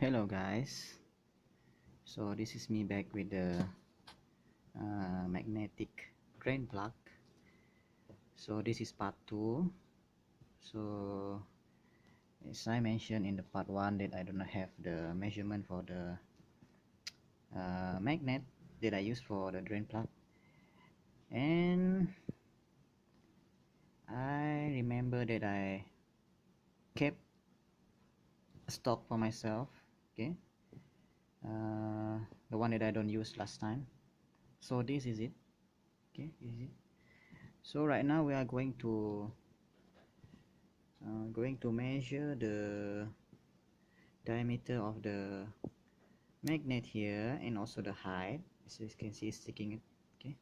Hello guys, so this is me back with the magnetic drain plug. So this is part 2. So as I mentioned in the part 1 that I do not have the measurement for the magnet that I use for the drain plug, and I remember that I kept stock for myself, okay, the one that I don't use last time. So this is it, okay, this is it. So right now we are going to measure the diameter of the magnet here and also the height. As you can see, it's sticking it, okay.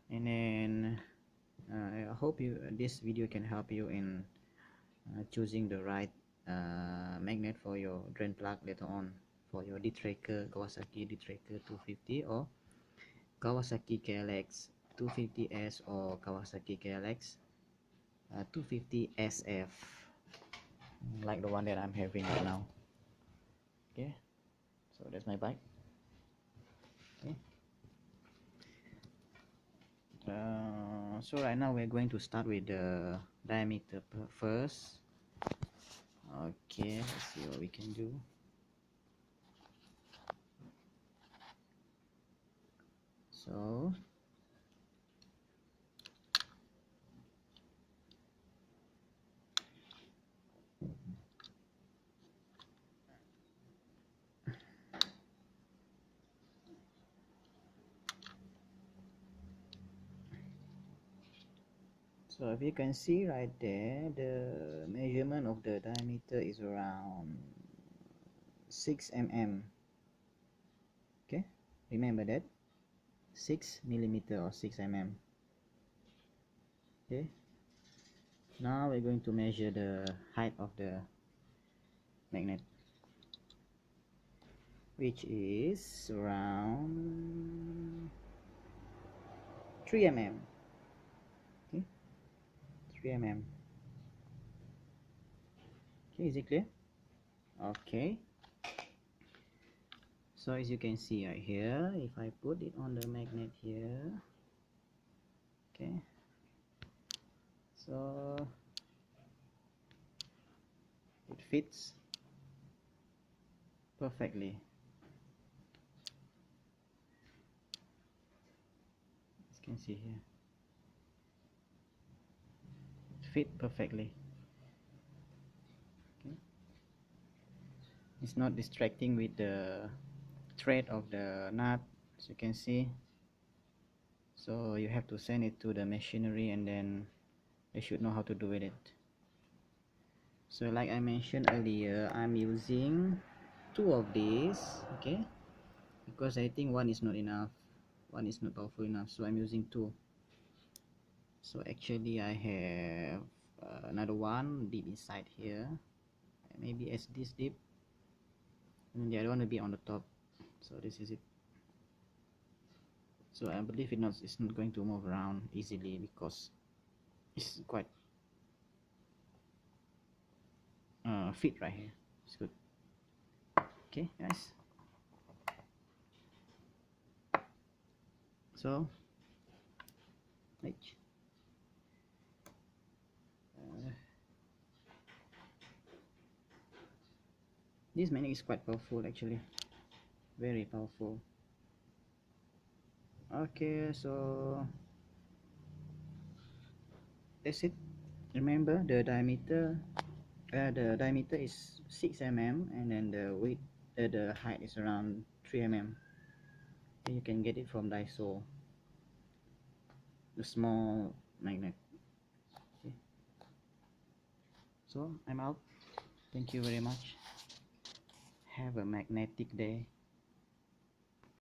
And then I hope this video can help you in choosing the right magnet for your drain plug later on, for your D-Tracker, Kawasaki D-Tracker 250 or Kawasaki KLX250S or Kawasaki KLX250SF, like the one that I'm having right now. Okay, so that's my bike. Okay. So right now we're going to start with the diameter first. Okay, let's see what we can do. So if you can see right there, the measurement of the diameter is around 6 mm. Okay, remember that, 6 millimeter or 6 mm. Okay, now we're going to measure the height of the magnet, which is around 3 mm. Okay, 3 mm. Okay, is it clear? Okay, so as you can see right here, if I put it on the magnet here, okay, so it fits perfectly. As you can see here, it fit perfectly. Okay, it's not distracting with the thread of the nut, as you can see. So you have to send it to the machinery and then they should know how to do with it. So like I mentioned earlier, I'm using 2 of these, okay, because I think one is not enough, one is not powerful enough, so I'm using 2. So actually I have another one deep inside here, maybe as this deep, and the other one will be on the top. So this is it. So I believe it's not going to move around easily because it's quite fit right here. It's good. Okay guys, so this magnet is quite powerful actually, very powerful. Okay, so that's it. Remember the diameter is 6 mm, and then the width, the height is around 3 mm. And you can get it from Daiso, the small magnet. Okay. So I'm out. Thank you very much. Have a magnetic day.